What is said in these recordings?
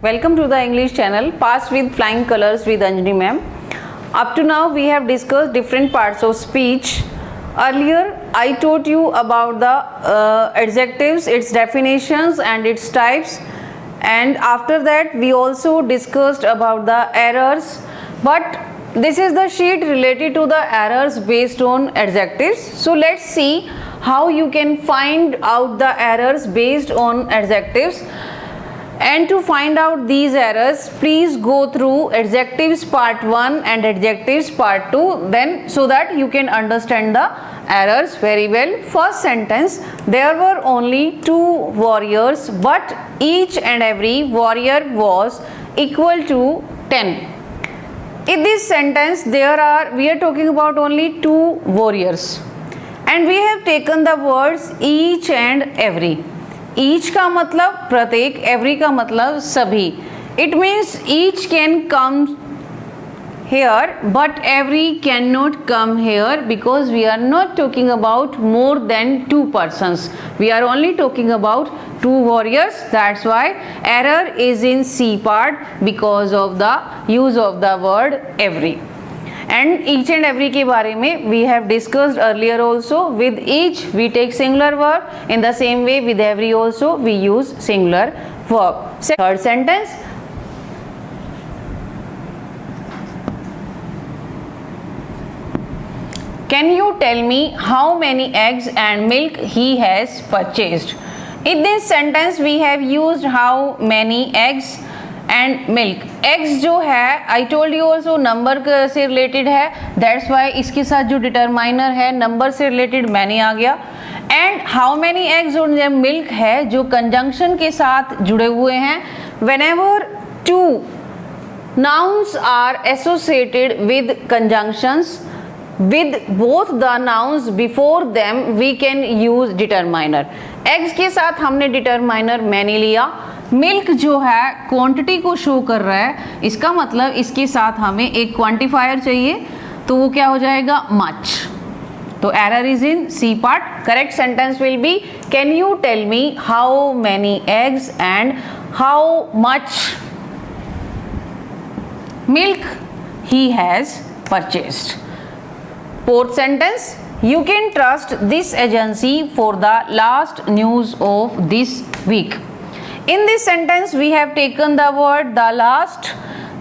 Welcome to the English channel, Past with Flying Colors with Anjani ma'am. Up to now we have discussed different parts of speech. Earlier I taught you about the adjectives, its definitions and its types, and after that we also discussed about the errors, but this is the sheet related to the errors based on adjectives. So let's see how you can find out the errors based on adjectives. And to find out these errors, please go through adjectives part 1 and adjectives part 2, then so that you can understand the errors very well. First sentence, there were only 2 warriors, but each and every warrior was equal to 10. In this sentence, we are talking about only 2 warriors, and we have taken the words each and every. Each का मतलब प्रत्येक, every का मतलब सभी. It means each can come here, but every cannot come here because we are not talking about more than 2 persons. We are only talking about 2 warriors. That's why error is in C part because of the use of the word every. And each and every के बारे में we have discussed earlier also. With each we take singular verb. In the same way with every also we use singular verb. Third sentence. Can you tell me how many eggs and milk he has purchased? In this sentence we have used how many eggs and milk. Eggs जो है आई told you also number से related है, that's why इसके साथ जो determiner है number से related many आ गया. एंड हाउ मैनी एग्स और मिल्क है जो कंजंक्शन के साथ जुड़े हुए हैं. Whenever two nouns are associated with conjunctions with both the nouns before them we can use determiner. eggs के साथ हमने determiner many लिया. मिल्क जो है क्वांटिटी को शो कर रहा है, इसका मतलब इसके साथ हमें एक क्वांटिफायर चाहिए, तो वो क्या हो जाएगा मच. तो error is in C part. Correct sentence will be can you tell me how many eggs and how much milk he has purchased. Fourth sentence, you can trust this agency for the last news of this week. In this sentence we have taken the word the last.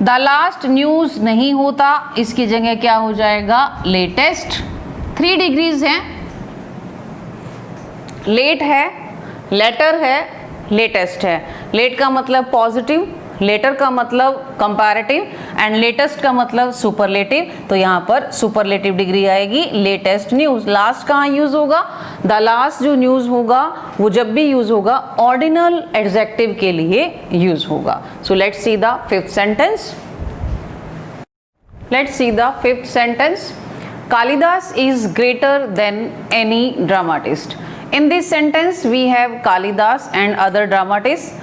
The last news नहीं होता, इसकी जगह क्या हो जाएगा latest. 3 degrees हैं, late है, letter है, लेटेस्ट है. लेट का मतलब पॉजिटिव, लेटर का मतलब कंपैरेटिव एंड लेटेस्ट का मतलब सुपरलेटिव. तो यहाँ पर सुपरलेटिव डिग्री आएगी. Latest news. लास्ट कहाँ यूज होगा? द लास्ट जो न्यूज होगा वो जब भी यूज होगा ऑर्डिनल एडजेक्टिव के लिए यूज होगा. So let's see the fifth sentence. Let's see the fifth sentence. Kalidas is greater than any dramatist. In this sentence we have Kalidas and other dramatist.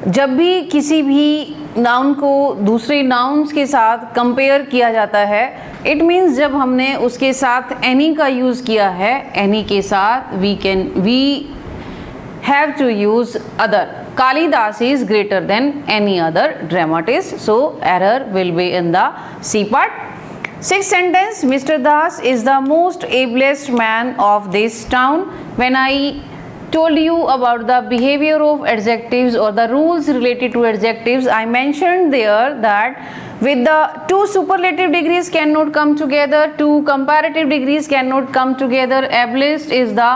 जब भी किसी भी नाउन को दूसरे नाउन्स के साथ कंपेयर किया जाता है, इट मीन्स जब हमने उसके साथ एनी का यूज़ किया है, एनी के साथ we have to use other. Kalidas is greater than any other dramatist. So error will be in the C part. Sixth sentence, Mr. Das is the most ablest man of this town. When I told you about the behavior of adjectives or the rules related to adjectives, I mentioned there that with the 2 superlative degrees cannot come together, 2 comparative degrees cannot come together. Ablest is the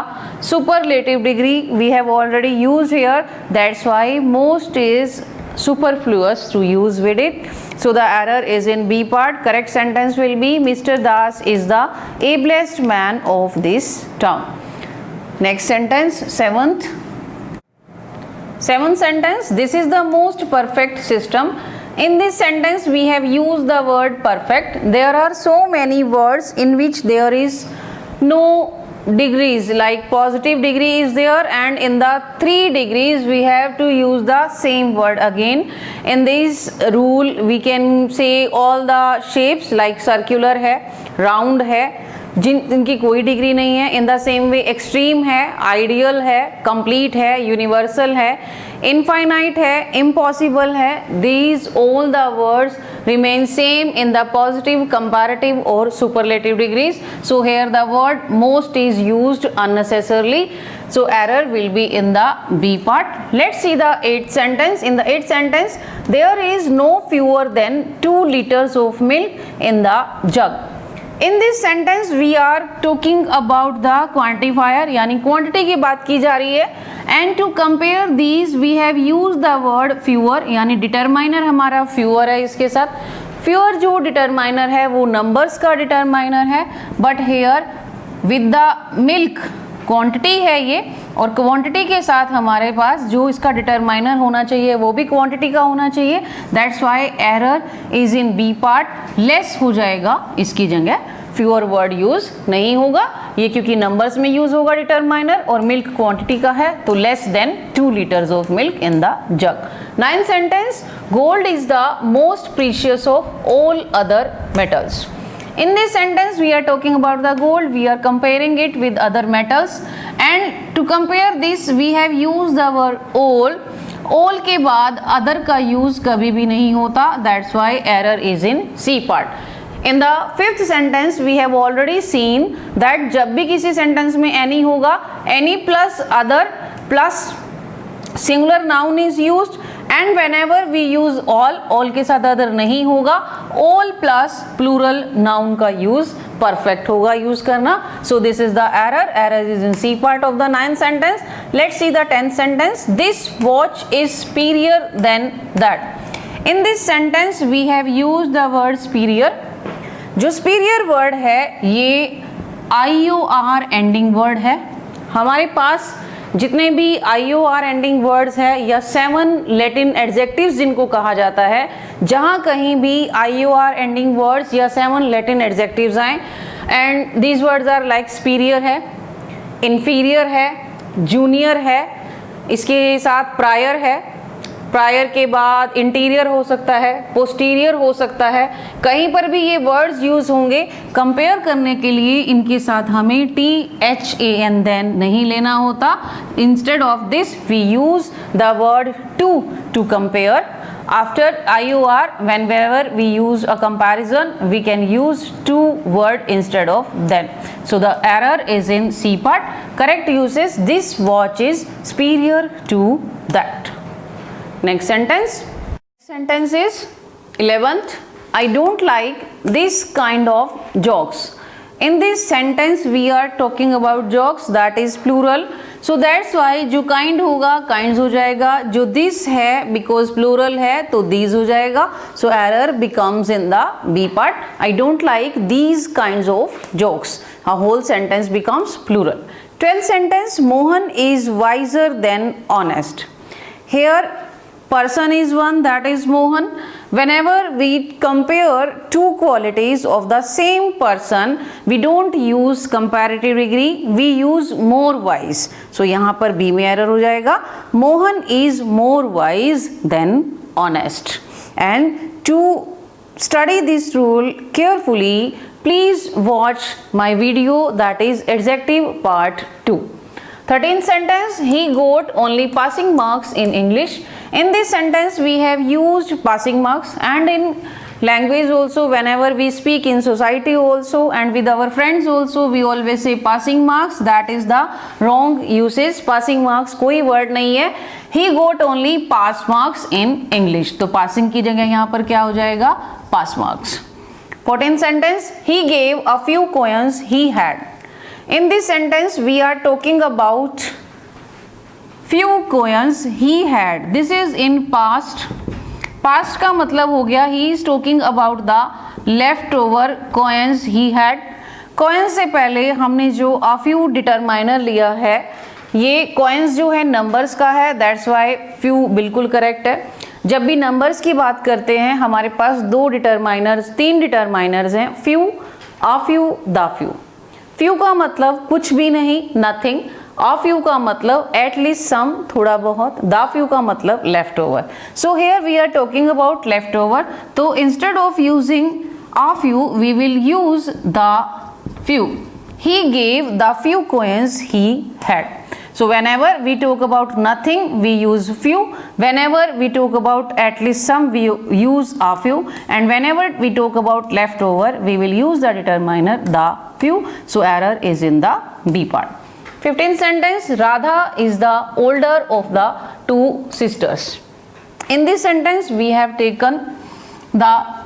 superlative degree we have already used here. That's why most is superfluous to use with it. So the error is in B part. Correct sentence will be Mr. Das is the ablest man of this town. Next sentence, seventh sentence, this is the most perfect system. In this sentence we have used the word perfect. There are so many words in which there is no degrees, like positive degree is there, and in the 3 degrees we have to use the same word again. In this rule we can say all the shapes like circular है, round है, जिनकी कोई degree नहीं है। In the same way extreme है, ideal है, complete है, universal है, इनफाइनाइट है, इम्पॉसिबल है। These all the words remain same in the positive, comparative or superlative degrees. So here the word most is used unnecessarily, so error will be in the B part. Let's see the 8th sentence. In the 8th sentence, there is no fewer than 2 liters of milk in the jug. In this sentence we are talking about the quantifier, यानी quantity की बात की जा रही है। And to compare these we have used the word fewer, यानी determiner हमारा fewer है इसके साथ। fewer जो determiner है वो numbers का determiner है, but here with the milk quantity है ये, और क्वांटिटी के साथ हमारे पास जो इसका डिटरमाइनर होना चाहिए वो भी क्वांटिटी का होना चाहिए। That's why error is in B part, less हो जाएगा इसकी जगह, फ्यूअर वर्ड यूज नहीं होगा ये, क्योंकि नंबर्स में यूज होगा डिटरमाइनर और मिल्क क्वांटिटी का है, तो less than 2 litres of milk in the jug. 9th sentence, gold is the most precious of all other metals. In this sentence we are talking about the gold, we are comparing it with other metals, and to compare this we have used the word all. all के बाद other का use कभी भी नहीं होता, that's why error is in C part. In the 5th sentence we have already seen that जब भी किसी sentence में any होगा, any plus other plus singular noun is used, and whenever we use all के साथ other नहीं होगा, all plus plural noun का use perfect होगा use करना। So this is the error is in C part of the 9th sentence. Let's see the 10th sentence. This watch is superior than that. In this sentence we have used the word superior. जो superior word है ये IOR ending word है। हमारे पास जितने भी IOR ending words है या 7 Latin adjectives जिनको कहा जाता है, जहाँ कहीं भी IOR एंडिंग वर्ड्स या 7 लैटिन एडजेक्टिव्स आए, and these words are like superior है, इन्फीरियर है, जूनियर है, इसके साथ प्रायर है, प्रायर के बाद इंटीरियर हो सकता है, पोस्टीरियर हो सकता है, कहीं पर भी ये वर्ड्स यूज होंगे। कंपेयर करने के लिए इनके साथ हमें THAN देन नहीं लेना होता, instead of this we use the word to compare. After IOR, whenever we use a comparison, we can use to word instead of then. So the error is in C part. Correct use is this watch is superior to that. Next sentence. Sentence is 11th. I don't like this kind of jokes. In this sentence we are talking about jokes, that is plural. So that's why जो kind होगा kinds हो जाएगा, जो this है because plural है तो these हो जाएगा. So error becomes in the B part. I don't like these kinds of jokes. A whole sentence becomes plural. 12th sentence, Mohan is wiser than honest. Here person is one, that is Mohan. Whenever we compare two qualities of the same person, we don't use comparative degree, we use more wise. So यहाँ पर B में error हो जाएगा. Mohan is more wise than honest. And to study this rule carefully, please watch my video, that is adjective part 2. 13th sentence, he got only passing marks in English. In this sentence we have used passing marks, and in language also, whenever we speak in society also and with our friends also, we always say passing marks. That is the wrong usage. Passing marks कोई word नहीं है. He got only pass marks in English. तो passing की जगह यहाँ पर क्या हो जाएगा? pass marks. 14th sentence, he gave a few coins he had. In this sentence we are talking about few coins he had. This is in past. Past का मतलब हो गया he is talking about the leftover coins he had. coins से पहले हमने जो a few determiner लिया है, ये coins जो है numbers का है, that's why few बिल्कुल correct है. जब भी numbers की बात करते हैं हमारे पास तीन determiners हैं, few, a few, the few. few का मतलब कुछ भी नहीं, nothing. A few का मतलब at least some, थोड़ा बहुत. The few का मतलब leftover. So here we are talking about leftover. तो instead of using a few, we will use the few. He gave the few coins he had. So whenever we talk about nothing, we use few. Whenever we talk about at least some, we use a few. And whenever we talk about leftover, we will use the determiner the few. So error is in the B part. 15th sentence, Radha is the older of the two sisters. In this sentence, we have taken the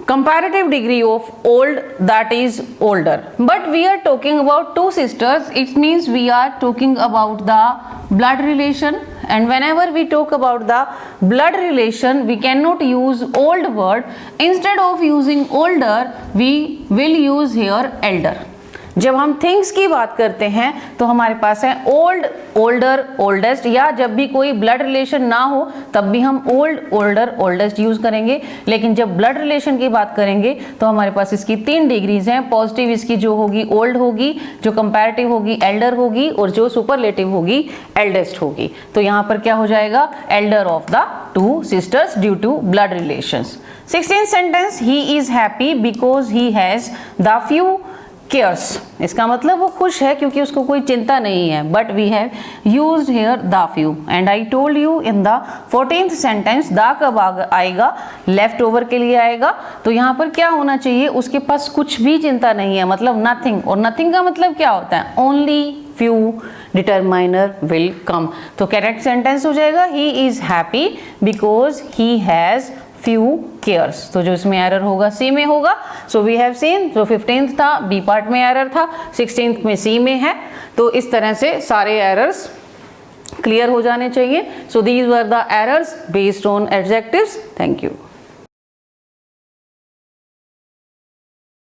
comparative degree of old, that is older, but we are talking about two sisters. It means we are talking about the blood relation, and whenever we talk about the blood relation, we cannot use old word. Instead of using older, we will use here elder. जब हम things की बात करते हैं तो हमारे पास है old, older, oldest, या जब भी कोई ब्लड रिलेशन ना हो तब भी हम ओल्ड, ओल्डर, ओल्डेस्ट यूज करेंगे। लेकिन जब ब्लड रिलेशन की बात करेंगे तो हमारे पास इसकी 3 डिग्रीज हैं। पॉजिटिव इसकी जो होगी ओल्ड होगी, जो कंपैरेटिव होगी एल्डर होगी, और जो सुपरलेटिव होगी एल्डेस्ट होगी। तो यहाँ पर क्या हो जाएगा, elder of the 2 sisters due to blood relations. 16th sentence, he is happy because he has the few cares. इसका मतलब वो खुश है क्योंकि उसको कोई चिंता नहीं है, but we have used here the few. And I told you in the 14th sentence, the कब आएगा, लेफ्ट ओवर के लिए आएगा। तो यहाँ पर क्या होना चाहिए, उसके पास कुछ भी चिंता नहीं है, मतलब नथिंग। और नथिंग का मतलब क्या होता है, only few, determiner will come. तो करेक्ट सेंटेंस हो जाएगा, ही is happy because he has few cares। तो जो इसमें एरर होगा सी में होगा। सो वी हैव सीन, जो 15th था बी पार्ट में एरर था, 16th में सी में है। तो इस तरह से सारे एरर्स क्लियर हो जाने चाहिए। So these were the errors based on adjectives. Thank you.